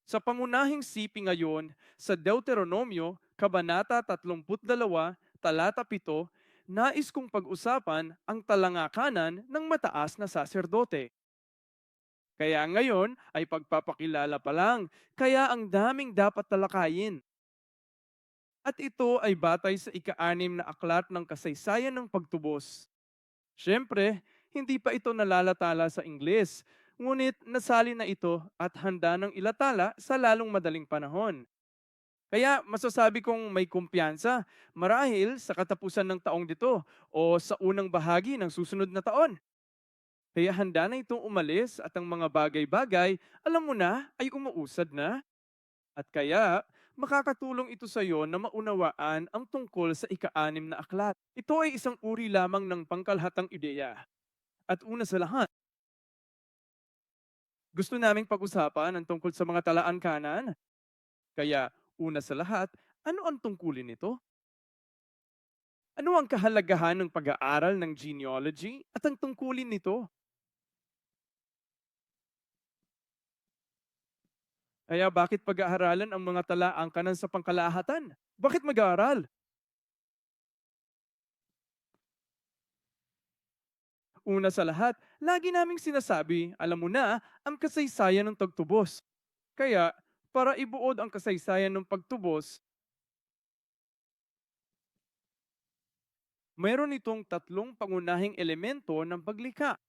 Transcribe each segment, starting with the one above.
Sa pangunahing sipi ngayon, sa Deuteronomio, Kabanata 32, Talata 7, nais kong pag-usapan ang talangakanan ng mataas na saserdote. Kaya ngayon ay pagpapakilala pa lang, kaya ang daming dapat talakayin. At ito ay batay sa ika-anim na aklat ng kasaysayan ng pagtubos. Siyempre, hindi pa ito nalalatala sa Ingles, ngunit nasali na ito at handa ng ilatala sa lalong madaling panahon. Kaya masasabi kong may kumpiyansa marahil sa katapusan ng taong dito o sa unang bahagi ng susunod na taon. Kaya handa na itong umalis at ang mga bagay-bagay, alam mo na, ay umuusad na. At kaya, makakatulong ito sa iyo na maunawaan ang tungkol sa ika-anim na aklat. Ito ay isang uri lamang ng pangkalhatang ideya. At una sa lahat, gusto naming pag-usapan ang tungkol sa mga talaan kanan. Kaya, una sa lahat, ano ang tungkulin nito? Ano ang kahalagahan ng pag-aaral ng genealogy at ang tungkulin nito? Kaya bakit pag-aaralan ang mga talaang kanan sa pangkalahatan? Bakit mag-aaral? Una sa lahat, lagi naming sinasabi, alam mo na, ang kasaysayan ng pagtubos. Kaya, para ibuod ang kasaysayan ng pagtubos, mayroon itong tatlong pangunahing elemento ng paglikha.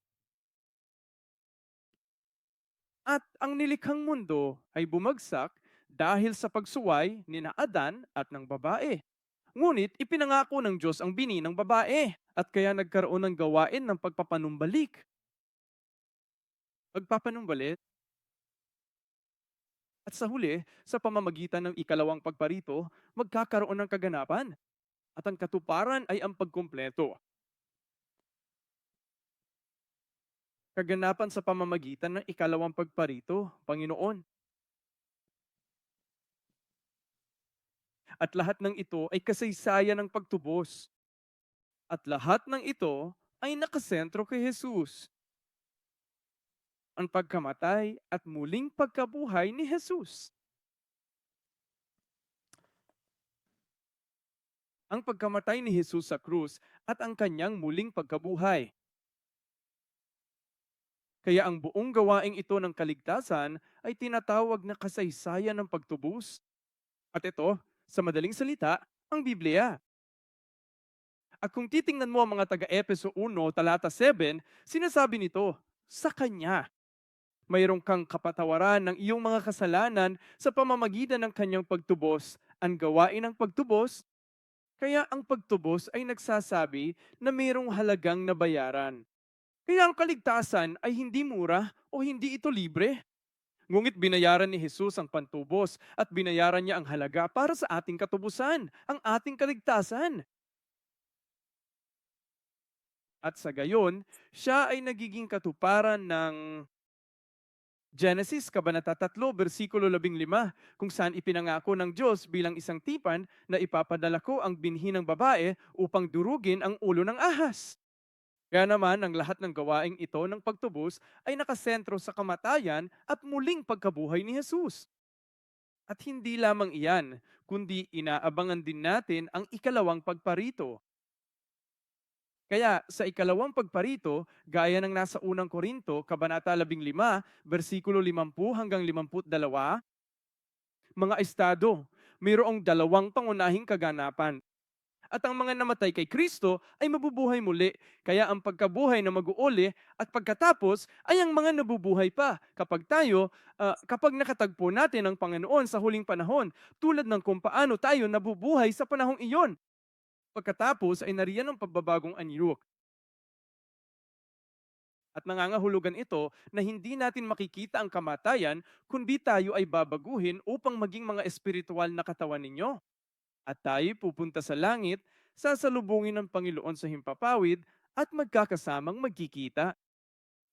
At ang nilikhang mundo ay bumagsak dahil sa pagsuway ni na Adan at ng babae. Ngunit ipinangako ng Diyos ang bini ng babae at kaya nagkaroon ng gawain ng pagpapanumbalik. Pagpapanumbalit at sa huli, sa pamamagitan ng ikalawang pagparito, magkakaroon ng kaganapan at ang katuparan ay ang pagkumpleto. Kaganapan sa pamamagitan ng ikalawang pagparito, Panginoon. At lahat ng ito ay kasaysayan ng pagtubos. At lahat ng ito ay nakasentro kay Jesus, ang pagkamatay at muling pagkabuhay ni Jesus. Ang pagkamatay ni Jesus sa krus at ang kanyang muling pagkabuhay. Kaya ang buong gawaing ito ng kaligtasan ay tinatawag na kasaysayan ng pagtubos. At ito, sa madaling salita, ang Biblia. At kung titingnan mo ang mga taga-Epeso 1, talata 7, sinasabi nito, sa Kanya, mayroong kang kapatawaran ng iyong mga kasalanan sa pamamagitan ng Kanyang pagtubos. Ang gawain ng pagtubos, kaya ang pagtubos ay nagsasabi na mayroong halagang nabayaran. Kaya ang kaligtasan ay hindi mura o hindi ito libre. Ngunit binayaran ni Jesus ang pantubos at binayaran niya ang halaga para sa ating katubusan, ang ating kaligtasan. At sa gayon, siya ay nagiging katuparan ng Genesis Kabanata 3, versikulo 15, kung saan ipinangako ng Diyos bilang isang tipan na ipapadala ko ang binhi ng babae upang durugin ang ulo ng ahas. Kaya naman ang lahat ng gawaing ito ng pagtubos ay nakasentro sa kamatayan at muling pagkabuhay ni Jesus. At hindi lamang iyan, kundi inaabangan din natin ang ikalawang pagparito. Kaya sa ikalawang pagparito, gaya ng nasa unang Korinto, Kabanata 15, versikulo 50 hanggang 52, mga estado, mayroong dalawang pangunahing kaganapan. At ang mga namatay kay Kristo ay mabubuhay muli. Kaya ang pagkabuhay na mag-uuli at pagkatapos ay ang mga nabubuhay pa kapag nakatagpo natin ang Panginoon sa huling panahon, tulad ng kung paano tayo nabubuhay sa panahong iyon. Pagkatapos ay nariyan ang pagbabagong anyok. At nangangahulugan ito na hindi natin makikita ang kamatayan kundi tayo ay babaguhin upang maging mga espiritual na katawan ninyo. At tayo pupunta sa langit, sasalubungin ng Panginoon sa himpapawid at magkakasamang magkikita.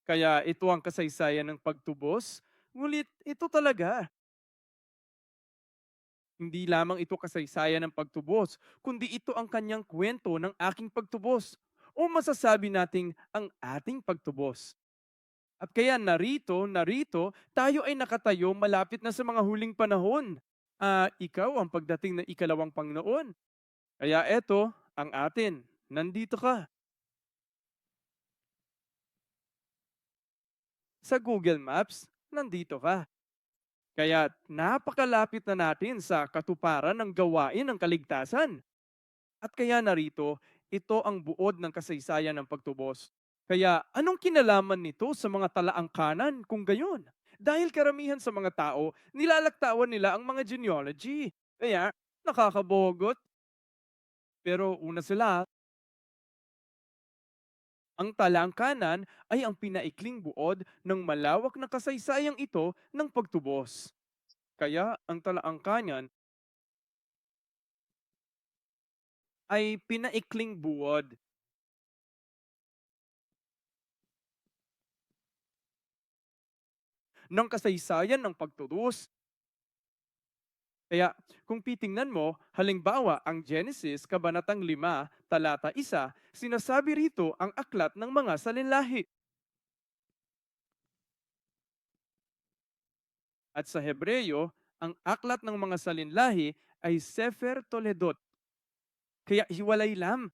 Kaya ito ang kasaysayan ng pagtubos, ngulit ito talaga. Hindi lamang ito kasaysayan ng pagtubos, kundi ito ang kanyang kwento ng aking pagtubos. O masasabi nating ang ating pagtubos. At kaya narito, tayo ay nakatayo malapit na sa mga huling panahon. Ikaw ang pagdating ng ikalawang Panginoon. Kaya eto, ang atin, nandito ka. Sa Google Maps, nandito ka. Kaya napakalapit na natin sa katuparan ng gawain ng kaligtasan. At kaya narito, ito ang buod ng kasaysayan ng pagtubos. Kaya anong kinalaman nito sa mga talaang kanan kung gayon? Dahil karamihan sa mga tao, nilalaktawan nila ang mga genealogy. Kaya nakakabogot. Pero una sila, ang talaang kanan ay ang pinaikling buod ng malawak na kasaysayang ito ng pagtubos. Kaya ang talaang kanan ay pinaikling buod ng kasaysayan ng pagtubos. Kaya kung titingnan mo, halimbawa ang Genesis Kabanatang 5, talata 1, sinasabi rito ang aklat ng mga salinlahi. At sa Hebreyo, ang aklat ng mga salinlahi ay Sefer Toledot. Kaya hiwalay lang.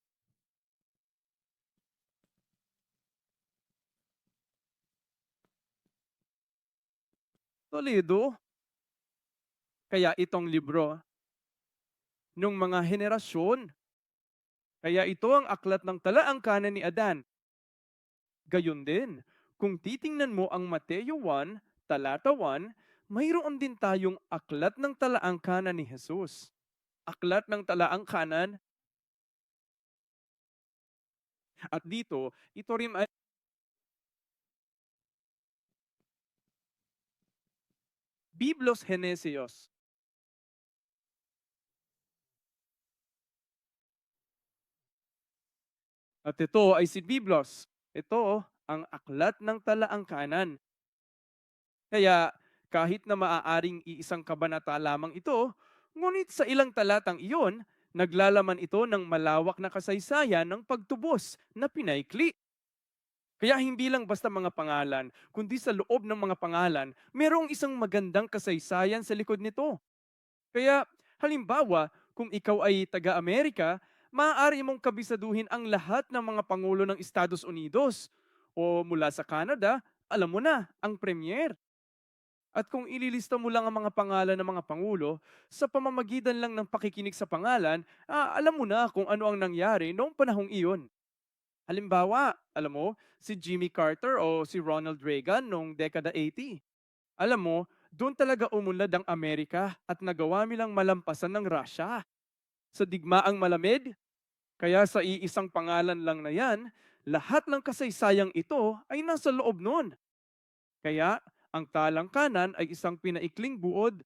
Toledo, kaya itong libro ng mga henerasyon. Kaya ito ang aklat ng talaang kanan ni Adan. Gayon din, kung titingnan mo ang Mateo 1, talata 1, mayroon din tayong aklat ng talaang kanan ni Jesus. Aklat ng talaang kanan at dito, ito rin ay Biblos Genesios. At ito ay si Biblos. Ito ang aklat ng talaang kanan. Kaya kahit na maaaring iisang kabanata lamang ito, ngunit sa ilang talatang iyon, naglalaman ito ng malawak na kasaysayan ng pagtubos na pinaikli. Kaya hindi lang basta mga pangalan, kundi sa loob ng mga pangalan, merong isang magandang kasaysayan sa likod nito. Kaya halimbawa, kung ikaw ay taga-Amerika, maaari mong kabisaduhin ang lahat ng mga pangulo ng Estados Unidos. O mula sa Canada, alam mo na, ang premier. At kung ililista mo lang ang mga pangalan ng mga pangulo, sa pamamagitan lang ng pakikinig sa pangalan, alam mo na kung ano ang nangyari noong panahong iyon. Halimbawa, alam mo, si Jimmy Carter o si Ronald Reagan noong dekada 80. Alam mo, doon talaga umunlad ang Amerika at nagawa nilang malampasan ng Russia. Sa digmaang malamig, kaya sa iisang pangalan lang na yan, lahat ng kasaysayang ito ay nasa loob nun. Kaya, ang talang kanan ay isang pinaikling buod,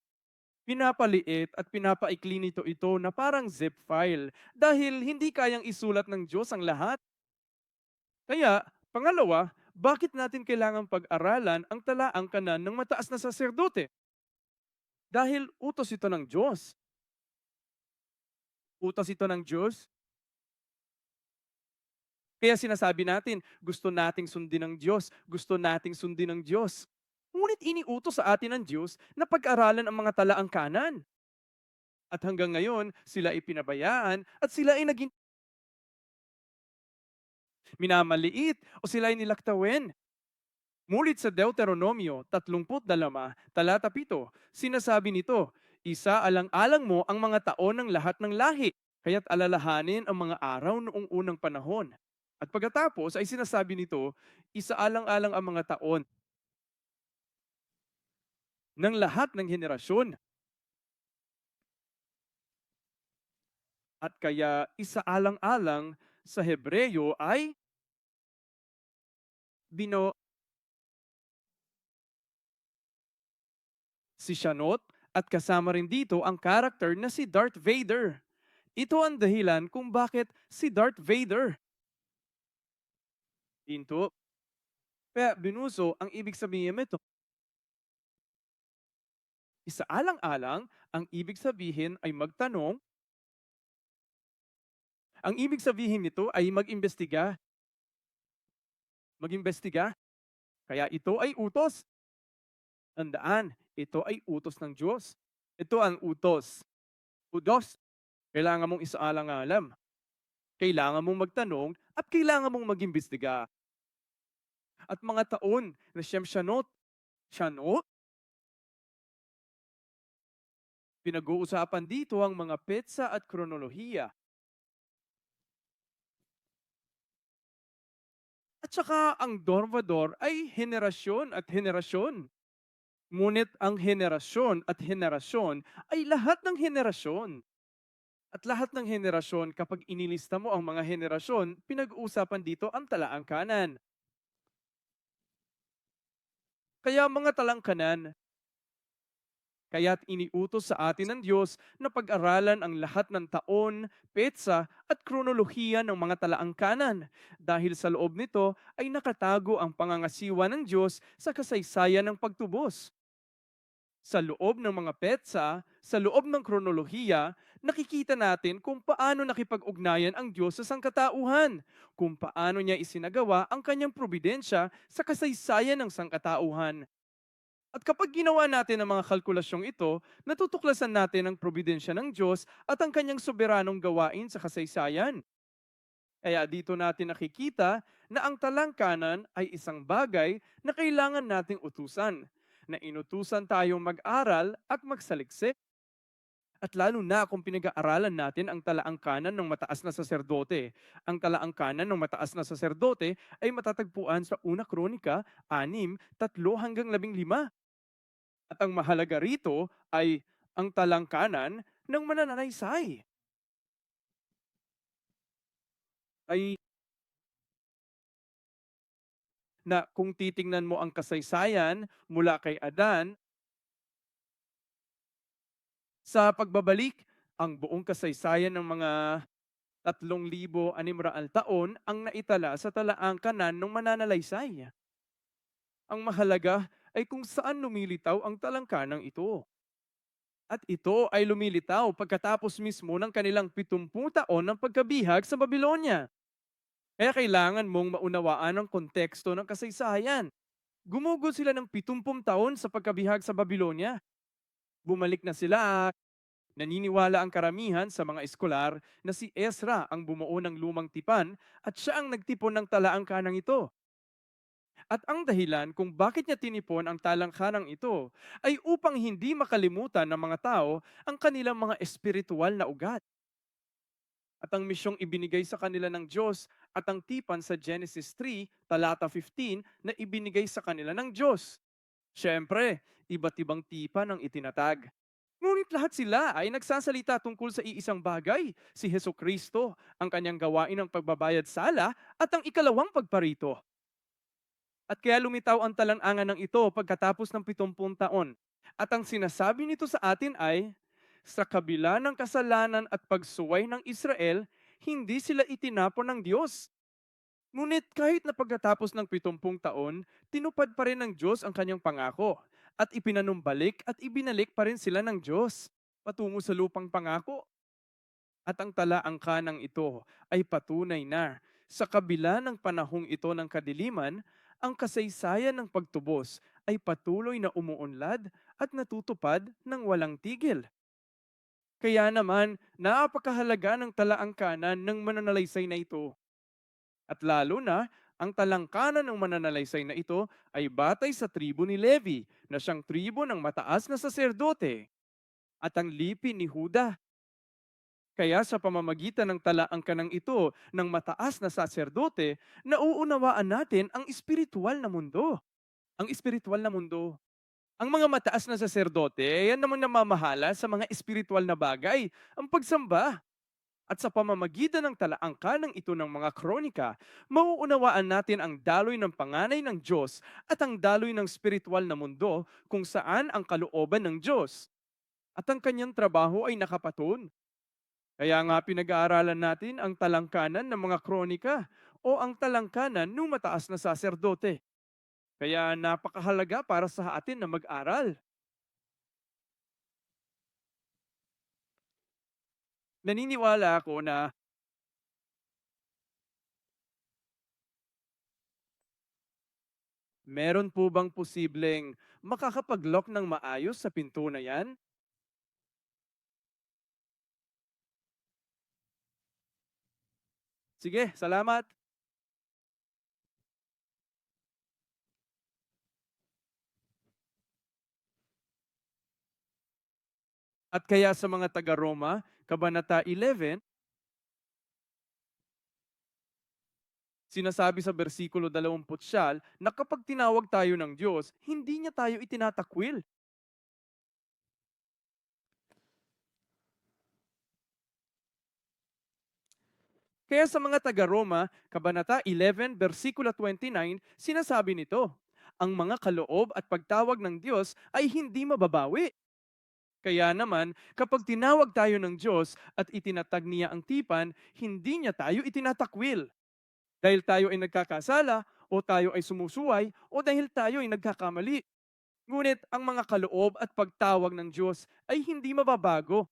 pinapaliit at pinapaikli nito ito na parang zip file dahil hindi kayang isulat ng Diyos ang lahat. Kaya, pangalawa, bakit natin kailangang pag-aralan ang talaang kanan ng mataas na saserdote? Dahil utos ito ng Diyos. Utos ito ng Diyos. Kaya sinasabi natin, gusto nating sundin ng Diyos, gusto nating sundin ng Diyos. Ngunit iniutos sa atin ng Diyos na pag-aralan ang mga talaang kanan. At hanggang ngayon, sila ay pinabayaan at sila ay naging minamaliit o sila ay nilaktawin. Ngunit sa Deuteronomio 32, talata 7, sinasabi nito, isa alang-alang mo ang mga taon ng lahat ng lahi, kaya't alalahanin ang mga araw noong unang panahon. At pagkatapos ay sinasabi nito, isa alang-alang ang mga taon ng lahat ng henerasyon. At kaya isa alang-alang sa Hebreyo ay bino si Shanot at kasama rin dito ang karakter na si Darth Vader. Ito ang dahilan kung bakit si Darth Vader. Pinto. Kaya binuso, ang ibig sabihin nito, isaalang-alang, ang ibig sabihin ay magtanong, ang ibig sabihin nito ay mag-imbestiga, mag-imbestiga. Kaya ito ay utos. Tandaan, ito ay utos ng Diyos. Ito ang utos. Udos, kailangan mong isaalang-alam. Kailangan mong magtanong at kailangan mong mag-imbestiga. At mga taon na siyem syanot, pinag-uusapan dito ang mga petsa at kronolohiya. At saka ang dormador ay henerasyon at henerasyon. Ngunit ang henerasyon at henerasyon ay lahat ng henerasyon. At lahat ng henerasyon, kapag inilista mo ang mga henerasyon, pinag-uusapan dito ang talaang kanan. Kaya mga talangkanan, kaya't iniutos sa atin ng Diyos na pag-aralan ang lahat ng taon, petsa at kronolohiya ng mga talaangkanan. Dahil sa loob nito ay nakatago ang pangangasiwa ng Diyos sa kasaysayan ng pagtubos. Sa loob ng mga petsa, sa loob ng kronolohiya, nakikita natin kung paano nakipag-ugnayan ang Diyos sa sangkatauhan, kung paano niya isinagawa ang kanyang probidensya sa kasaysayan ng sangkatauhan. At kapag ginawa natin ang mga kalkulasyong ito, natutuklasan natin ang probidensya ng Diyos at ang kanyang soberanong gawain sa kasaysayan. Kaya dito natin nakikita na ang talangkanan ay isang bagay na kailangan nating utusan, na inutusan tayong mag-aral at magsaliksik. At lalo na kung pinag-aaralan natin ang talaangkanan ng mataas na saserdote. Ang talaangkanan ng mataas na saserdote ay matatagpuan sa Una Kronika 6:3-15. At ang mahalaga rito ay ang talangkanan ng mananalaysay. Ay na kung titingnan mo ang kasaysayan mula kay Adan sa pagbabalik, ang buong kasaysayan ng mga 3,600 taon ang naitala sa talaangkanan ng mananalaysay. Ang mahalaga ay kung saan lumilitaw ang talangkanang ito. At ito ay lumilitaw pagkatapos mismo ng kanilang 70 taon ng pagkabihag sa Babylonia. Kaya kailangan mong maunawaan ang konteksto ng kasaysayan. Gumugol sila ng 70 taon sa pagkabihag sa Babylonia. Bumalik na sila. Naniniwala ang karamihan sa mga eskolar na si Ezra ang bumuo ng lumang tipan at siya ang nagtipon ng talaangkanang ito. At ang dahilan kung bakit niya tinipon ang talangkanang ito ay upang hindi makalimutan ng mga tao ang kanilang mga espiritual na ugat. At ang misyong ibinigay sa kanila ng Diyos at ang tipan sa Genesis 3, talata 15 na ibinigay sa kanila ng Diyos. Siyempre, iba't ibang tipan ang itinatag. Ngunit lahat sila ay nagsasalita tungkol sa iisang bagay, si Heso Kristo, ang kanyang gawain ng pagbabayad sala at ang ikalawang pagparito. At kaya lumitaw ang talanangan ng ito pagkatapos ng 70 taon. At ang sinasabi nito sa atin ay, sa kabila ng kasalanan at pagsuway ng Israel, hindi sila itinapon ng Diyos. Ngunit kahit na pagkatapos ng 70 taon, tinupad pa rin ng Diyos ang kanyang pangako at ipinanumbalik at ibinalik pa rin sila ng Diyos patungo sa lupang pangako. At ang talaangkanang ito ay patunay na sa kabila ng panahong ito ng kadiliman, ang kasaysayan ng pagtubos ay patuloy na umuunlad at natutupad ng walang tigil. Kaya naman, napakahalaga ng talaangkanan ng mananalaysay na ito. At lalo na, ang talangkanan ng mananalaysay na ito ay batay sa tribo ni Levi, na siyang tribo ng mataas na saserdote, at ang lipi ni Huda. Kaya sa pamamagitan ng talaangkanang ito ng mataas na saserdote, nauunawaan natin ang espiritual na mundo. Ang espiritual na mundo. Ang mga mataas na saserdote, yan namang namamahala sa mga espiritual na bagay, ang pagsamba. At sa pamamagitan ng talaangkanang ito ng mga kronika, mauunawaan natin ang daloy ng panganay ng Diyos at ang daloy ng spiritual na mundo kung saan ang kalooban ng Diyos. At ang kanyang trabaho ay nakapatun. Kaya nga pinag-aaralan natin ang talangkanan ng mga kronika o ang talangkanan ng mataas na saserdote. Kaya napakahalaga para sa atin na mag-aral. Naniniwala ako na Meron po bang posibleng makakapag-lock ng maayos sa pinto na yan? Sige, salamat. At kaya sa mga taga-Roma, Kabanata 11, sinasabi sa bersikulo 20 na kapag tinawag tayo ng Diyos, hindi niya tayo itinatakwil. Kaya sa mga taga-Roma, Kabanata 11, versikulo 29, sinasabi nito, ang mga kaloob at pagtawag ng Diyos ay hindi mababawi. Kaya naman, kapag tinawag tayo ng Diyos at itinatag niya ang tipan, hindi niya tayo itinatakwil. Dahil tayo ay nagkakasala, o tayo ay sumusuway, o dahil tayo ay nagkakamali. Ngunit ang mga kaloob at pagtawag ng Diyos ay hindi mababago.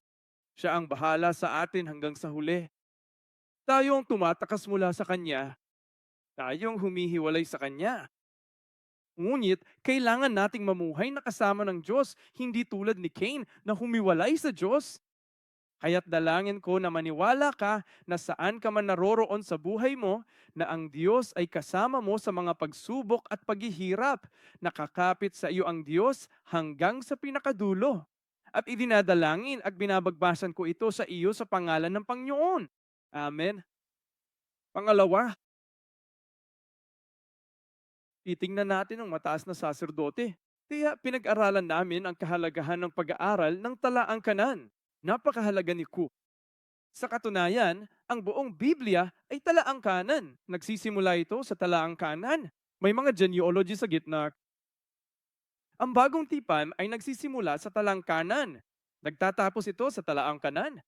Siya ang bahala sa atin hanggang sa huli. Tayong tumatakas mula sa Kanya, tayong humihiwalay sa Kanya. Ngunit, kailangan nating mamuhay na kasama ng Diyos, hindi tulad ni Cain na humiwalay sa Diyos. Kaya't dalangin ko na maniwala ka na saan ka man naroroon sa buhay mo, na ang Diyos ay kasama mo sa mga pagsubok at paghihirap. Nakakapit sa iyo ang Diyos hanggang sa pinakadulo. At idinadalangin at binabagbasan ko ito sa iyo sa pangalan ng Panginoon. Amen. Pangalawa, titingnan natin ang mataas na saserdote. Kaya pinag-aralan namin ang kahalagahan ng pag-aaral ng talaang kanan. Napakahalaga ni Ku. Sa katunayan, ang buong Biblia ay talaang kanan. Nagsisimula ito sa talaang kanan. May mga genealogy sa gitna. Ang bagong tipan ay nagsisimula sa talang kanan. Nagtatapos ito sa talaang kanan.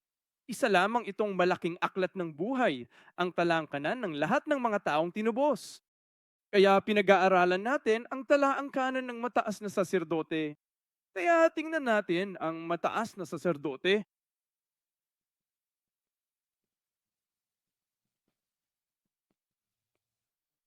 Isa lamang itong malaking aklat ng buhay, ang talang kanan ng lahat ng mga taong tinubos. Kaya pinag-aaralan natin ang talaang kanan ng mataas na saserdote. Kaya tingnan natin ang mataas na saserdote.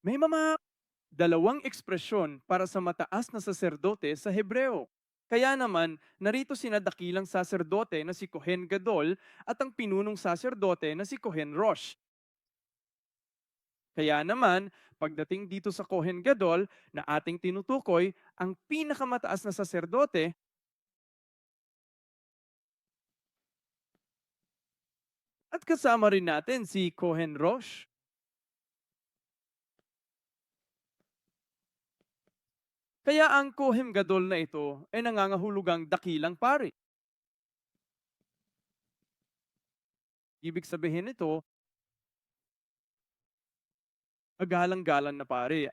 May mga dalawang ekspresyon para sa mataas na saserdote sa Hebreo. Kaya naman, narito sinadakilang saserdote na si Kohen Gadol at ang pinunong saserdote na si Kohen Rosh. Kaya naman, pagdating dito sa Kohen Gadol na ating tinutukoy, ang pinakamataas na saserdote at kasama rin natin si Kohen Rosh. Kaya ang Kohen Gadol na ito ay nangangahulugang dakilang pari. Ibig sabihin nito, agalang-galang na pari.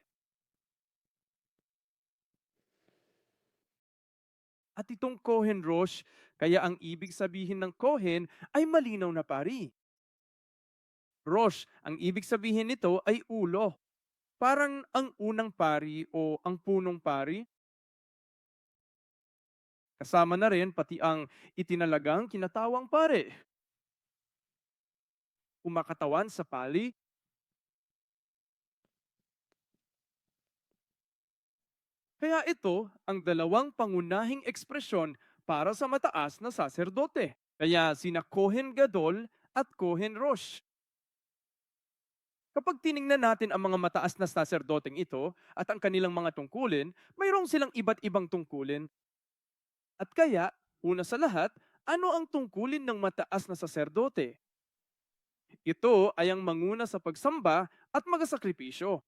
At itong Kohen Rosh, kaya ang ibig sabihin ng Kohen ay malinaw na pari. Rosh, ang ibig sabihin nito ay ulo. Parang ang unang pari o ang punong pari. Kasama na rin pati ang itinalagang kinatawang pare, kumakatawan sa pali. Kaya ito ang dalawang pangunahing ekspresyon para sa mataas na saserdote. Kaya sina Kohen Gadol at Kohen Rosh. Kapag tiningnan natin ang mga mataas na saserdoteng ito at ang kanilang mga tungkulin, mayroong silang iba't ibang tungkulin. At kaya, una sa lahat, ano ang tungkulin ng mataas na saserdote? Ito ay ang manguna sa pagsamba at magasakripisyo.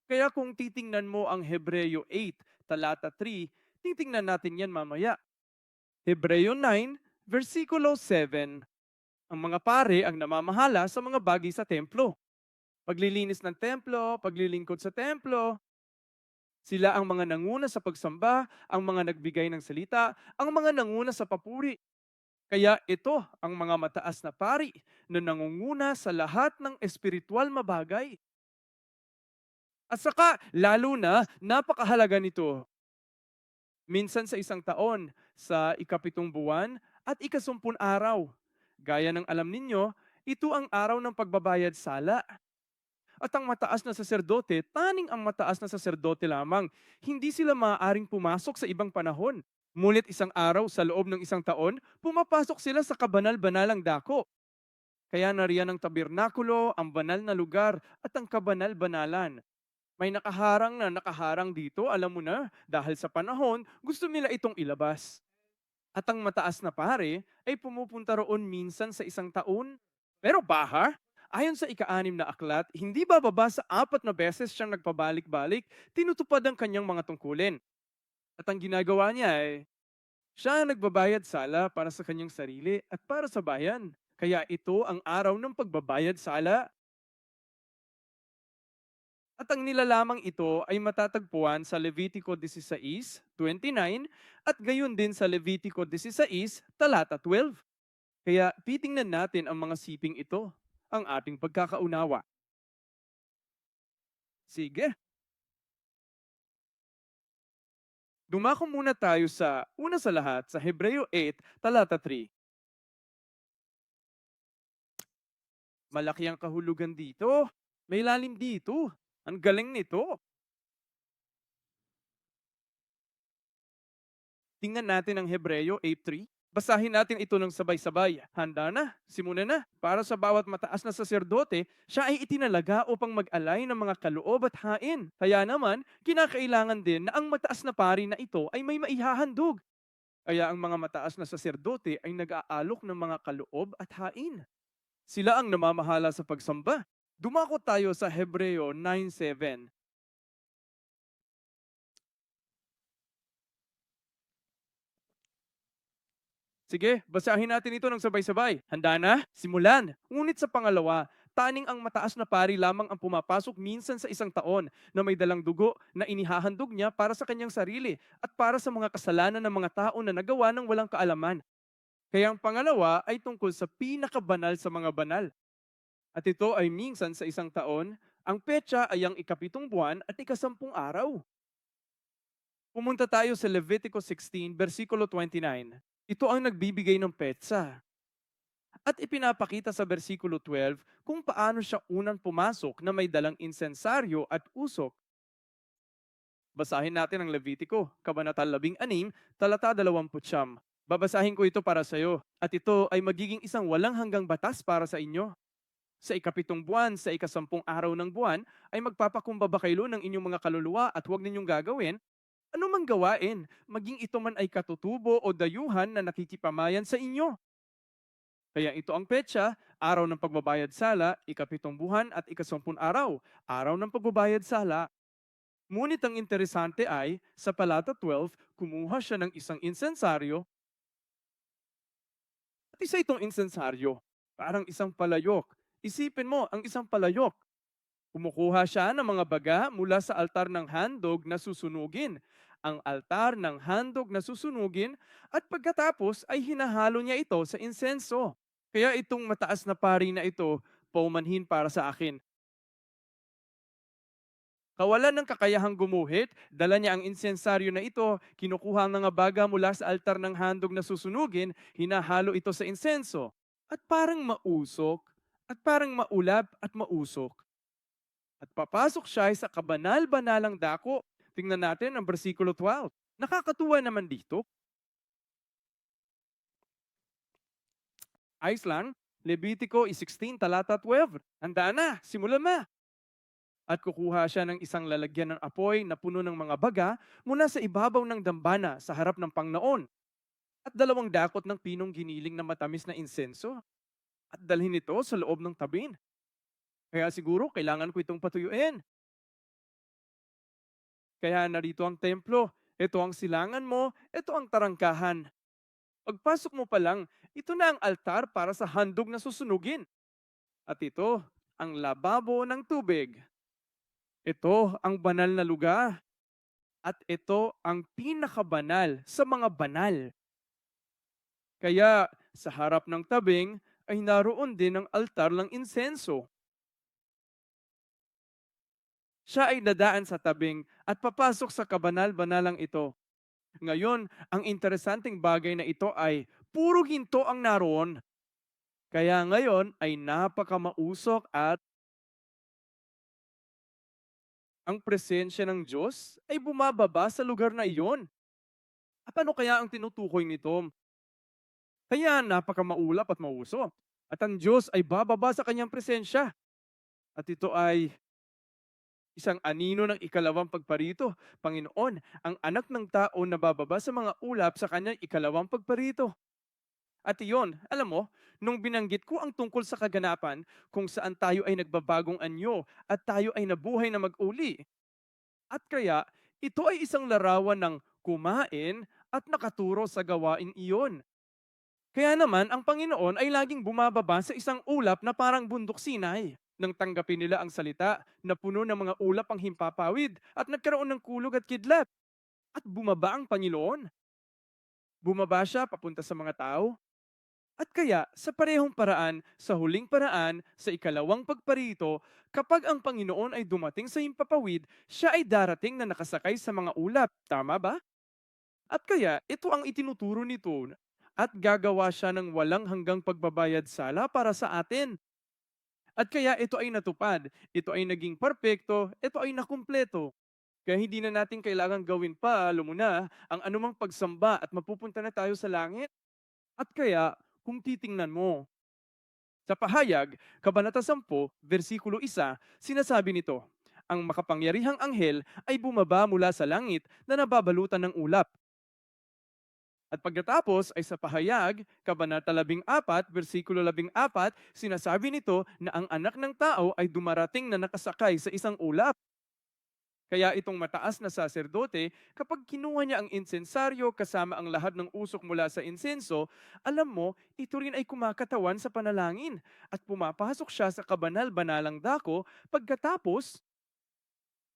Kaya kung titingnan mo ang Hebreo 8, talata 3, titingnan natin yan mamaya. Hebreo 9, versikulo 7. Ang mga pare ang namamahala sa mga bagay sa templo. Paglilinis ng templo, paglilingkod sa templo, sila ang mga nanguna sa pagsamba, ang mga nagbigay ng salita, ang mga nanguna sa papuri. Kaya ito ang mga mataas na pari na nangunguna sa lahat ng espiritual mabagay. At saka, lalo na, napakahalaga nito. Minsan sa isang taon, sa ikapitong buwan at ikasumpun araw. Gaya ng alam ninyo, ito ang araw ng pagbabayad sala. at ang mataas na saserdote, taning ang mataas na saserdote lamang. Hindi sila maaaring pumasok sa ibang panahon. Ngunit isang araw sa loob ng isang taon, pumapasok sila sa kabanal-banalang dako. Kaya nariyan ang tabernakulo, ang banal na lugar, at ang kabanal-banalan. May nakaharang dito, alam mo na, dahil sa panahon, gusto nila itong ilabas. At ang mataas na pare ay pumupunta roon minsan sa isang taon. Pero baha, ayon sa ika-6 na aklat, hindi bababa sa 4 na beses siyang nagpabalik-balik, tinutupad ang kanyang mga tungkulin. At ang ginagawa niya ay, siya ang nagbabayad sala para sa kanyang sarili at para sa bayan. Kaya ito ang araw ng pagbabayad sala. At ang nilalamang ito ay matatagpuan sa Levitico 16:29 at gayon din sa Levitico 16, talata 12. Kaya titingnan natin ang mga siping ito, ang ating pagkakaunawa. Sige, dumako muna tayo sa una sa lahat sa Hebreo 8, talata 3. Malaki ang kahulugan dito. May lalim dito. Ang galing nito. Tingnan natin ang Hebreo 8:3. Basahin natin ito ng sabay-sabay. Handa na, simulan na. Para sa bawat mataas na saserdote, siya ay itinalaga upang mag-alay ng mga kaloob at hain. Kaya naman, kinakailangan din na ang mataas na pari na ito ay may maihahandog. Kaya ang mga mataas na saserdote ay nag-aalok ng mga kaloob at hain. Sila ang namamahala sa pagsamba. Dumako tayo sa Hebreo 9:7. Sige, basahin natin ito ng sabay-sabay. Handa na? Simulan. Ngunit sa pangalawa, taning ang mataas na pari lamang ang pumapasok minsan sa isang taon na may dalang dugo na inihahandog niya para sa kanyang sarili at para sa mga kasalanan ng mga tao na nagawa ng walang kaalaman. Kaya ang pangalawa ay tungkol sa pinakabanal sa mga banal. At ito ay minsan sa isang taon, ang petsa ay ang ikapitong buwan at ikasampung araw. Pumunta tayo sa Levitico 16, versikulo 29. Ito ang nagbibigay ng petsa. At ipinapakita sa versikulo 12 kung paano siya unang pumasok na may dalang insensaryo at usok. Basahin natin ang Levitico, Kabanata 16, talata 29. Babasahin ko ito para sa iyo, at ito ay magiging isang walang hanggang batas para sa inyo. Sa ikapitong buwan, sa ikasampung araw ng buwan, ay magpapakumbaba kayo ng inyong mga kaluluwa at huwag ninyong gagawin anumang gawain, maging ito man ay katutubo o dayuhan na nakikipamayan sa inyo. Kaya ito ang petsa, araw ng pagbabayad sala, ikapitong buwan at ikasampung araw, araw ng pagbabayad sala. Ngunit ang interesante ay, sa palata 12, kumuha siya ng isang insensaryo at isa itong insensaryo, parang isang palayok. Isipin mo, ang isang palayok. Kumukuha siya ng mga baga mula sa altar ng handog na susunugin. Ang altar ng handog na susunugin at pagkatapos ay hinahalo niya ito sa insenso. Kaya itong mataas na pari na ito, paumanhin para sa akin. Kawalan ng kakayahang gumuhit, dala niya ang insensaryo na ito, kinukuha ang mga baga mula sa altar ng handog na susunugin, hinahalo ito sa insenso. At parang mausok, at parang maulap at mausok. At papasok siya sa kabanal-banalang dako. Tingnan natin ang versikulo 12. Nakakatuwa naman dito. Ayos lang. Levitico 16, talata 12. Handa na, simulan na. At kukuha siya ng isang lalagyan ng apoy na puno ng mga baga mula sa ibabaw ng dambana sa harap ng Pangnoon. At 2 dakot ng pinong giniling na matamis na insenso. At dalhin ito sa loob ng tabin. Kaya siguro kailangan ko itong patuyuin. Kaya narito ang templo, ito ang silangan mo, ito ang tarangkahan. Pagpasok mo pa lang, ito na ang altar para sa handog na susunugin. At ito, ang lababo ng tubig. Ito ang banal na lugar. At ito ang pinakabanal sa mga banal. Kaya sa harap ng tabing ay naroon din ang altar ng insenso. Siya ay dadaan sa tabing at papasok sa kabanal-banalang ito. Ngayon, ang interesanting bagay na ito ay puro ginto ang naroon. Kaya ngayon ay napakamausok at Ang presensya ng Diyos ay bumababa sa lugar na iyon. At ano kaya ang tinutukoy nito? Kaya napakamaulap at mauso. At ang Diyos ay bababa sa kanyang presensya. At ito ay isang anino ng ikalawang pagparito. Panginoon, ang anak ng tao na bababa sa mga ulap sa kanyang ikalawang pagparito. At iyon, alam mo, nung binanggit ko ang tungkol sa kaganapan kung saan tayo ay nagbabagong anyo at tayo ay nabuhay na mag-uli. At kaya, ito ay isang larawan ng kumain at nakaturo sa gawain iyon. Kaya naman, ang Panginoon ay laging bumababa sa isang ulap na parang bundok Sinai. Nang tanggapin nila ang salita na puno ng mga ulap ang himpapawid at nagkaroon ng kulog at kidlat. At bumaba ang Panginoon. Bumaba siya papunta sa mga tao. At kaya, sa parehong paraan, sa huling paraan, sa ikalawang pagparito, kapag ang Panginoon ay dumating sa himpapawid, siya ay darating na nakasakay sa mga ulap. Tama ba? At kaya, ito ang itinuturo nito at gagawa siya ng walang hanggang pagbabayad sala para sa atin. At kaya ito ay natupad, ito ay naging perpekto, ito ay nakumpleto. Kaya hindi na natin kailangan gawin pa, alam mo na, ang anumang pagsamba at mapupunta na tayo sa langit. At kaya, kung titingnan mo, sa pahayag, Kabanata 10, versikulo 1, sinasabi nito, ang makapangyarihang anghel ay bumaba mula sa langit na nababalutan ng ulap. At pagkatapos ay sa pahayag, Kabanata 14, versikulo 14, sinasabi nito na ang anak ng tao ay dumarating na nakasakay sa isang ulap. Kaya itong mataas na saserdote, kapag kinuha niya ang insensaryo kasama ang lahat ng usok mula sa insenso, alam mo, ito rin ay kumakatawan sa panalangin at pumapasok siya sa kabanal-banalang dako pagkatapos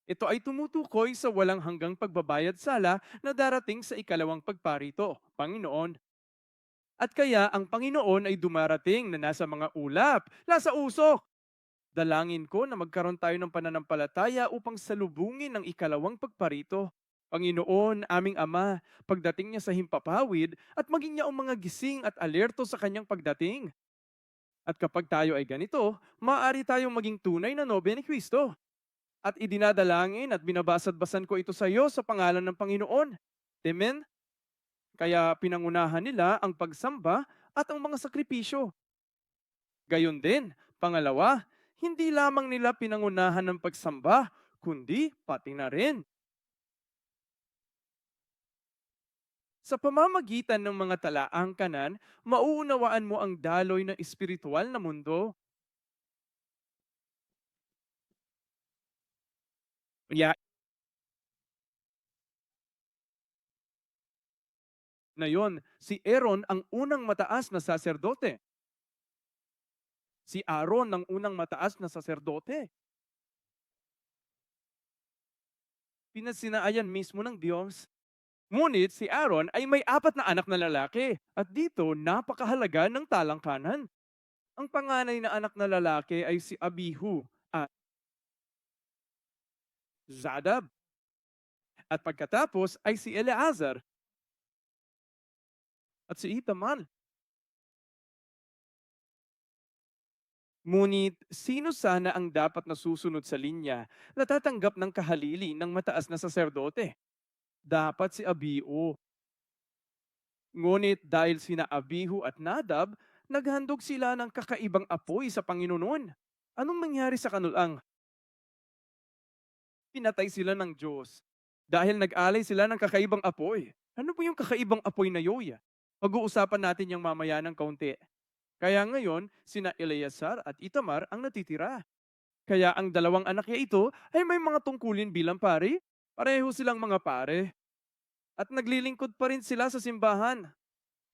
ito ay tumutukoy sa walang hanggang pagbabayad sala na darating sa ikalawang pagparito, Panginoon. At kaya ang Panginoon ay dumarating na nasa mga ulap, nasa usok. Dalangin ko na magkaroon tayo ng pananampalataya upang salubungin ang ikalawang pagparito. Panginoon, aming Ama, pagdating niya sa himpapawid at maging niya ang mga gising at alerto sa kanyang pagdating. At kapag tayo ay ganito, maaari tayong maging tunay na nobe ni Kristo. At idinadalangin at binabasad-basan ko ito sa iyo sa pangalan ng Panginoon. Amen? Kaya pinangunahan nila ang pagsamba at ang mga sakripisyo. Gayon din, pangalawa, hindi lamang nila pinangunahan ng pagsamba, kundi pati na rin. Sa pamamagitan ng mga talaang kanan, mauunawaan mo ang daloy na espiritual na mundo. Kaya na yon, si Aaron ang unang mataas na saserdote. Si Aaron ang unang mataas na saserdote. Pinasinaayan mismo ng Diyos. Ngunit si Aaron ay may apat na anak na lalaki at dito napakahalaga ng talangkanan. Ang panganay na anak na lalaki ay si Abihu at Zadab at pagkatapos ay si Eleazar at si Itaman. Ngunit sino sana ang dapat na susunod sa linya na tatanggap ng kahalili ng mataas na saserdote? Dapat si Abihu. Ngunit dahil sina Abihu at Nadab, naghandog sila ng kakaibang apoy sa Panginoon. Anong nangyari sa kanulang? Pinatay sila ng Diyos dahil nag-alay sila ng kakaibang apoy. Ano po yung kakaibang apoy na yoya? Pag-uusapan natin yung mamaya ng kaunti. Kaya ngayon, sina Eleazar at Itamar ang natitira. Kaya ang dalawang anak niya ito ay may mga tungkulin bilang pare. Pareho silang mga pare. At naglilingkod pa rin sila sa simbahan.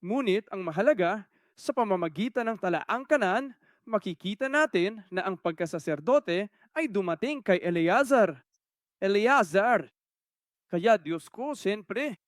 Ngunit ang mahalaga, sa pamamagitan ng talaang kanan, makikita natin na ang pagkasaserdote ay dumating kay Eleazar. Eleazar! Kaya Diyos ko, siyempre,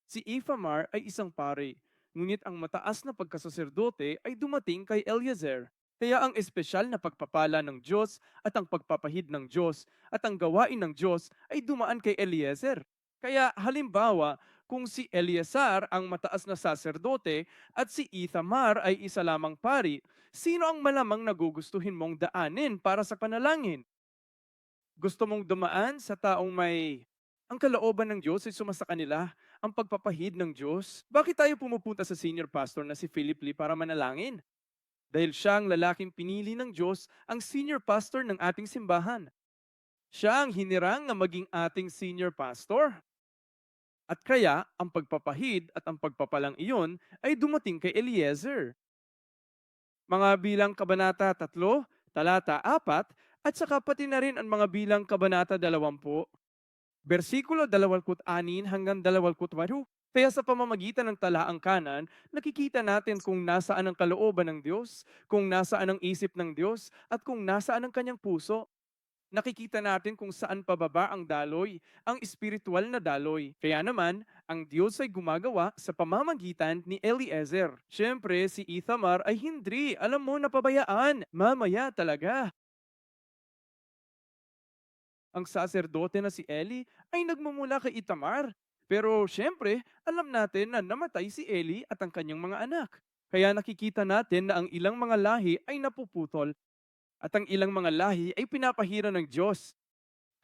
si Ithamar ay isang pare, ngunit ang mataas na pagkasaserdote ay dumating kay Eliezer. Kaya ang espesyal na pagpapala ng Diyos at ang pagpapahid ng Diyos at ang gawain ng Diyos ay dumaan kay Eliezer. Kaya halimbawa, kung si Eleazar ang mataas na saserdote at si Ithamar ay isa lamang pari, sino ang malamang nagugustuhin mong daanin para sa panalangin? Gusto mong dumaan sa taong may ang kalooban ng Diyos ay sumasa kanila, ang pagpapahid ng Diyos. Bakit tayo pumupunta sa senior pastor na si Philip Lee para manalangin? Dahil siya ang lalaking pinili ng Diyos, ang senior pastor ng ating simbahan. Siya ang hinirang na maging ating senior pastor. At kaya, ang pagpapahid at ang pagpapalang iyon ay dumating kay Eliezer. Mga bilang kabanata 3, talata 4, at saka pati na rin ang mga bilang kabanata 20, versikulo 26 hanggang 28. Kaya sa pamamagitan ng talaang kanan, nakikita natin kung nasaan ang kalooban ng Diyos, kung nasaan ang isip ng Diyos, at kung nasaan ang kanyang puso. Nakikita natin kung saan pababa ang daloy, ang espiritual na daloy. Kaya naman, ang Diyos ay gumagawa sa pamamagitan ni Eliezer. Siyempre, si Ithamar ay hindi. Alam mo, napabayaan. Mamaya talaga. Ang saserdote na si Eli ay nagmumula kay Itamar. Pero siyempre, alam natin na namatay si Eli at ang kanyang mga anak. Kaya nakikita natin na ang ilang mga lahi ay napuputol at ang ilang mga lahi ay pinapahira ng Diyos.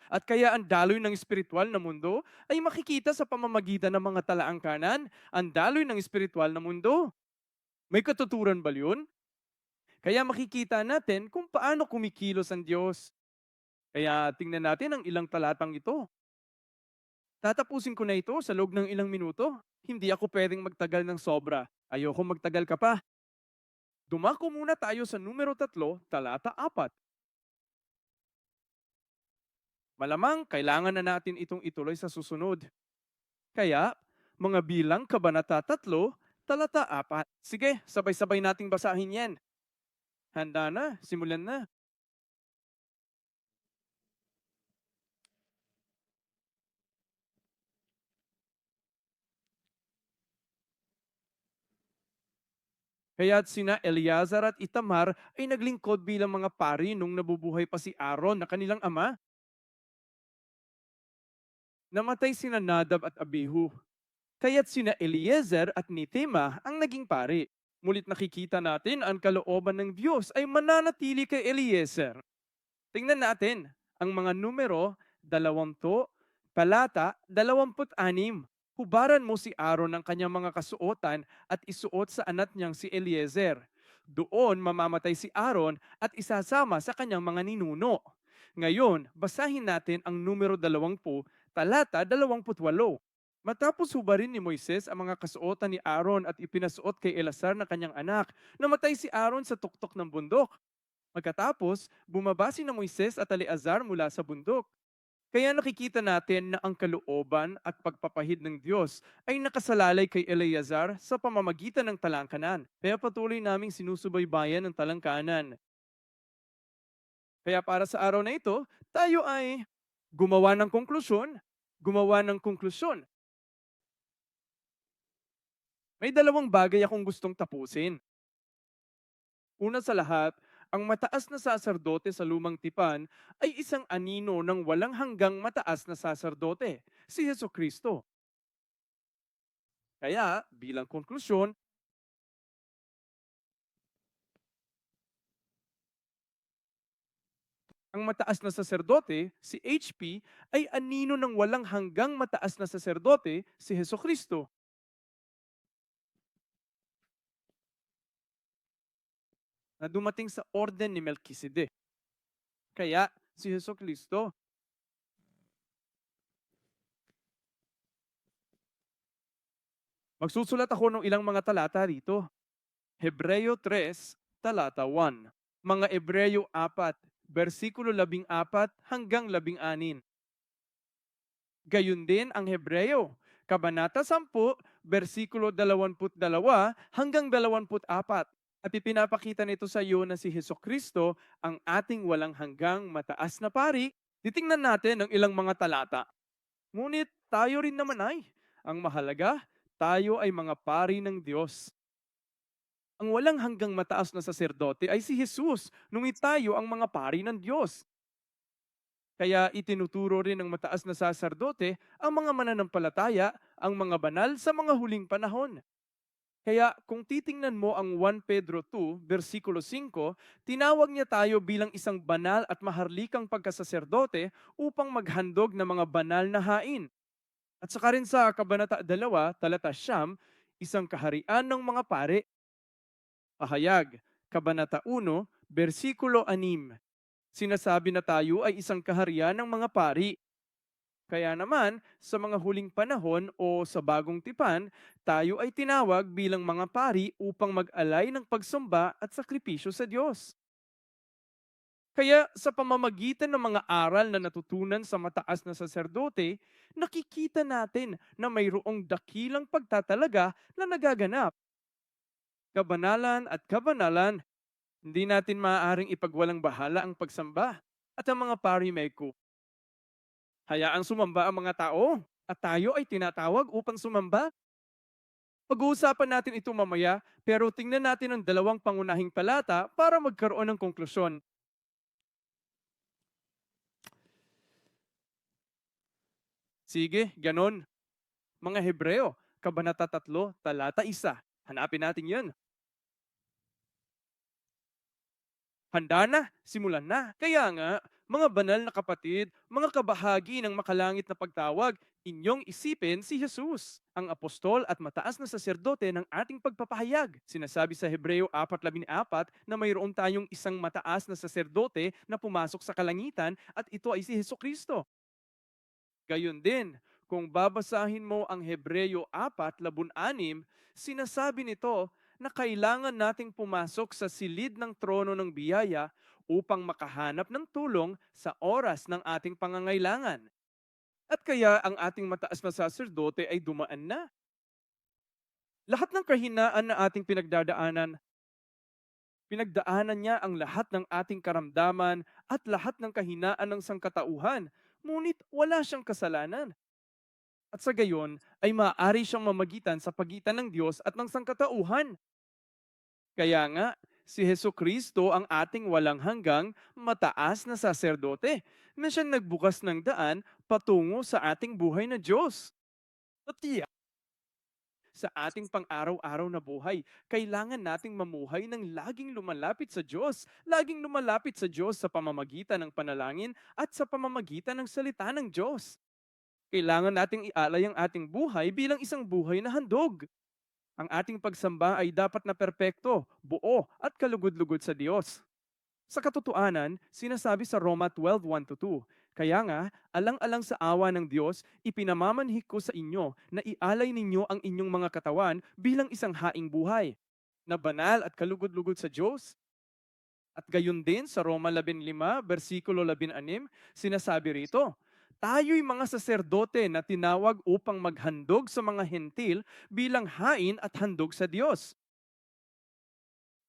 At kaya ang daloy ng espiritual na mundo ay makikita sa pamamagitan ng mga talaang kanan. Ang daloy ng espiritual na mundo. May katuturan ba yun? Kaya makikita natin kung paano kumikilos ang Diyos. Kaya tingnan natin ang ilang talatang ito. Tatapusin ko na ito sa loob ng ilang minuto. Hindi ako pwedeng magtagal ng sobra. Ayoko magtagal ka pa. Dumako muna tayo sa numero 3, talata 4. Malamang kailangan na natin itong ituloy sa susunod. Kaya, mga bilang kabanata 3, talata 4. Sige, sabay-sabay nating basahin yan. Handa na, simulan na. Kaya't sina Eleazar at Itamar ay naglingkod bilang mga pari nung nabubuhay pa si Aaron na kanilang ama. Namatay sina Nadab at Abihu. Kaya't sina Eliezer at Nitima ang naging pari. Mulit nakikita natin ang kalooban ng Diyos ay mananatili kay Eliezer. Tingnan natin ang mga numero 20, talata 26. Hubaran mo si Aaron ng kanyang mga kasuotan at isuot sa anak niyang si Eliezer. Doon mamamatay si Aaron at isasama sa kanyang mga ninuno. Ngayon, basahin natin ang numero 20, talata 28. Matapos hubarin ni Moises ang mga kasuotan ni Aaron at ipinasuot kay Eleazar na kanyang anak, namatay si Aaron sa tuktok ng bundok. Pagkatapos, bumaba si na Moises at Eleazar mula sa bundok. Kaya nakikita natin na ang kalooban at pagpapahid ng Diyos ay nakasalalay kay Eleazar sa pamamagitan ng talangkanan. Kaya patuloy naming sinusubaybayan ng talangkanan. Kaya para sa araw na ito, tayo ay gumawa ng konklusyon, gumawa ng konklusyon. May dalawang bagay akong gustong tapusin. Una sa lahat, ang mataas na saserdote sa lumang tipan ay isang anino ng walang hanggang mataas na saserdote, si Heso Kristo. Kaya, bilang konklusyon, ang mataas na saserdote, si HP, ay anino ng walang hanggang mataas na saserdote, si Heso Kristo. Na dumating sa orden ni Melchizedek. Kaya, si Heso Kristo. Magsusulat ako ng ilang mga talata rito. Hebreo 3, talata 1. Mga Hebreo 4, versikulo 14 hanggang 16. Gayun din ang Hebreo, kabanata 10, versikulo 22 hanggang 24. At ipinapakita nito sa iyo na si Heso Kristo ang ating walang hanggang mataas na pari. Titingnan natin ang ilang mga talata. Ngunit tayo rin naman ay, ang mahalaga, tayo ay mga pari ng Diyos. Ang walang hanggang mataas na saserdote ay si Jesus, nung tayo ang mga pari ng Diyos. Kaya itinuturo rin ng mataas na saserdote ang mga mananampalataya, ang mga banal sa mga huling panahon. Kaya kung titingnan mo ang 1 Pedro 2, versikulo 5, tinawag niya tayo bilang isang banal at maharlikang pagkasaserdote upang maghandog ng mga banal na hain. At saka rin sa Kabanata 2, talata 9, isang kaharian ng mga pare. Pahayag, Kabanata 1, versikulo 6. Sinasabi na tayo ay isang kaharian ng mga pari. Kaya naman, sa mga huling panahon o sa bagong tipan, tayo ay tinawag bilang mga pari upang mag-alay ng pagsamba at sakripisyo sa Diyos. Kaya sa pamamagitan ng mga aral na natutunan sa mataas na saserdote, nakikita natin na mayroong dakilang pagtatalaga na nagaganap. Kabanalan at kabanalan, hindi natin maaaring ipagwalang bahala ang pagsamba at ang mga pari meku. Hayaang sumamba ang mga tao at tayo ay tinatawag upang sumamba. Pag-uusapan natin ito mamaya, pero tingnan natin ang dalawang pangunahing talata para magkaroon ng konklusyon. Sige, ganon. Mga Hebreo, Kabanata 3, talata 1. Hanapin natin yan. Handa na, simulan na. Kaya nga, mga banal na kapatid, mga kabahagi ng makalangit na pagtawag, inyong isipin si Jesus, ang apostol at mataas na saserdote ng ating pagpapahayag. Sinasabi sa Hebreo 4:14 na mayroon tayong isang mataas na saserdote na pumasok sa kalangitan at ito ay si Hesukristo. Gayon din, kung babasahin mo ang Hebreo 4:16, sinasabi nito na kailangan nating pumasok sa silid ng trono ng biyaya upang makahanap ng tulong sa oras ng ating pangangailangan. At kaya ang ating mataas na saserdote ay dumaan na. Lahat ng kahinaan na ating pinagdaanan niya ang lahat ng ating karamdaman at lahat ng kahinaan ng sangkatauhan. Ngunit wala siyang kasalanan. At sa gayon ay maaari siyang mamagitan sa pagitan ng Diyos at ng sangkatauhan. Kaya nga, si Heso Kristo ang ating walang hanggang mataas na saserdote na siyang nagbukas ng daan patungo sa ating buhay na Diyos. At sa ating pang-araw-araw na buhay, kailangan nating mamuhay ng laging lumalapit sa Diyos. Laging lumalapit sa Diyos sa pamamagitan ng panalangin at sa pamamagitan ng salita ng Diyos. Kailangan nating ialay ang ating buhay bilang isang buhay na handog. Ang ating pagsamba ay dapat na perpekto, buo at kalugod-lugod sa Diyos. Sa katotohanan, sinasabi sa Roma 12:1-2, kaya nga, alang-alang sa awa ng Diyos, ipinamamanhik ko sa inyo na ialay ninyo ang inyong mga katawan bilang isang haing buhay, na banal at kalugod-lugod sa Diyos. At gayon din sa Roma 15, versikulo 16, sinasabi rito, tayo'y mga saserdote na tinawag upang maghandog sa mga hentil bilang hain at handog sa Diyos.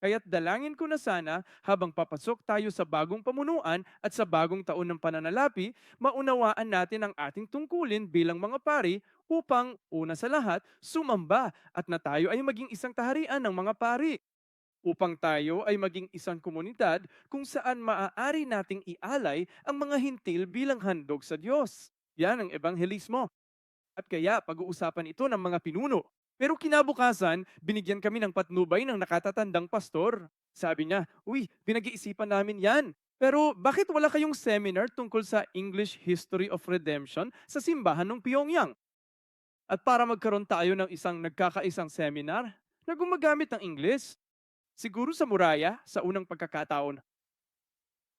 Kaya't dalangin ko na sana habang papasok tayo sa bagong pamunuan at sa bagong taon ng pananalapi, maunawaan natin ang ating tungkulin bilang mga pari upang, una sa lahat, sumamba at na tayo ay maging isang taharian ng mga pari. Upang tayo ay maging isang komunidad kung saan maaari nating ialay ang mga hintil bilang handog sa Diyos. Yan ang ebanghelismo. At kaya pag-uusapan ito ng mga pinuno. Pero kinabukasan, binigyan kami ng patnubay ng nakatatandang pastor. Sabi niya, uy, pinag-iisipan namin yan. Pero bakit wala kayong seminar tungkol sa English History of Redemption sa simbahan ng Pyongyang? At para magkaroon tayo ng isang nagkakaisang seminar na gumagamit ng English, siguro sa Muraya, sa unang pagkakataon,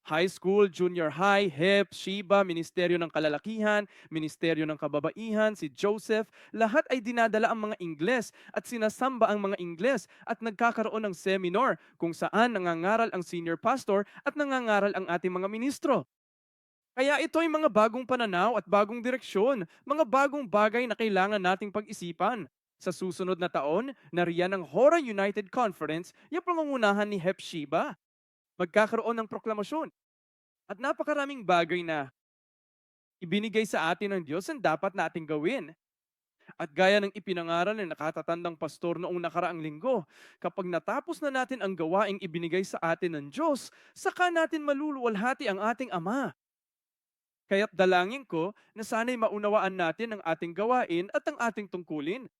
high school, junior high, HEP, Shiba, Ministeryo ng Kalalakihan, Ministeryo ng Kababaihan, si Joseph, lahat ay dinadala ang mga Ingles at sinasamba ang mga Ingles at nagkakaroon ng seminar kung saan nangangaral ang senior pastor at nangangaral ang ating mga ministro. Kaya ito ay mga bagong pananaw at bagong direksyon, mga bagong bagay na kailangan nating pag-isipan. Sa susunod na taon, nariyan ang Hora United Conference, yung pangungunahan ni HEP Shiba. Magkakaroon ng proklamasyon at napakaraming bagay na ibinigay sa atin ng Diyos ang dapat nating gawin. At gaya ng ipinangaral ng nakatatandang pastor noong nakaraang linggo, kapag natapos na natin ang gawaing ibinigay sa atin ng Diyos, saka natin maluluwalhati ang ating Ama. Kaya't dalangin ko na sana'y maunawaan natin ang ating gawain at ang ating tungkulin.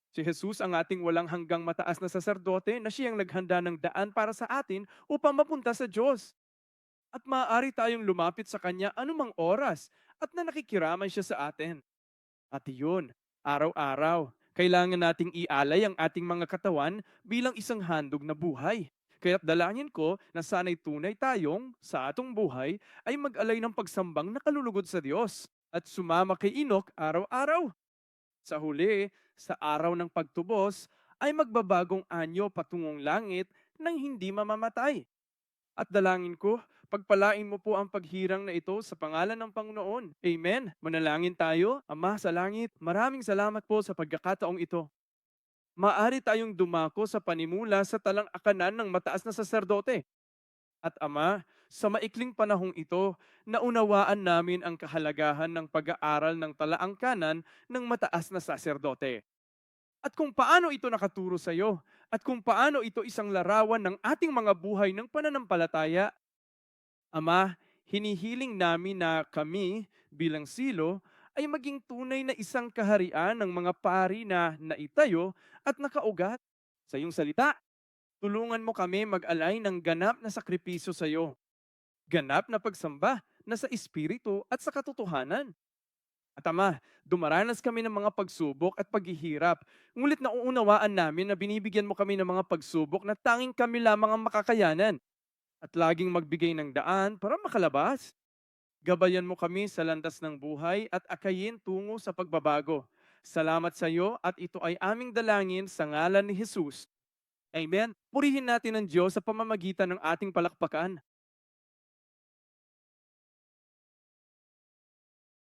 Si Jesus ang ating walang hanggang mataas na saserdote na siyang naghanda ng daan para sa atin upang mapunta sa Diyos. At maaari tayong lumapit sa Kanya anumang oras at na nakikiramay siya sa atin. At iyon, araw-araw, kailangan nating ialay ang ating mga katawan bilang isang handog na buhay. Kaya't dalangin ko na sana'y tunay tayong, sa atong buhay, ay mag-alay ng pagsambang nakalulugod sa Diyos at sumama kay Enoch araw-araw. Sa huli, sa araw ng pagtubos, ay magbabagong anyo patungong langit nang hindi mamamatay. At dalangin ko, pagpalain mo po ang paghirang na ito sa pangalan ng Panginoon. Amen. Manalangin tayo. Ama sa langit, maraming salamat po sa pagkakataong ito. Maari tayong dumako sa panimula sa talang-akanan ng mataas na saserdote. At Ama, sa maikling panahong ito, naunawaan namin ang kahalagahan ng pag-aaral ng talaangkanan ng mataas na saserdote. At kung paano ito nakaturo sa iyo, at kung paano ito isang larawan ng ating mga buhay ng pananampalataya. Ama, hinihiling namin na kami bilang silo ay maging tunay na isang kaharian ng mga pari na naitayo at nakaugat sa iyong salita. Tulungan mo kami mag-alay ng ganap na sakripisyo sa iyo, ganap na pagsamba na sa espiritu at sa katotohanan. At Ama, dumaranas kami ng mga pagsubok at paghihirap, ngunit nauunawaan namin na binibigyan mo kami ng mga pagsubok na tanging kami lamang ang makakayanan at laging magbigay ng daan para makalabas. Gabayan mo kami sa landas ng buhay at akayin tungo sa pagbabago. Salamat sa iyo at ito ay aming dalangin sa ngalan ni Jesus. Amen. Purihin natin ang Diyos sa pamamagitan ng ating palakpakan.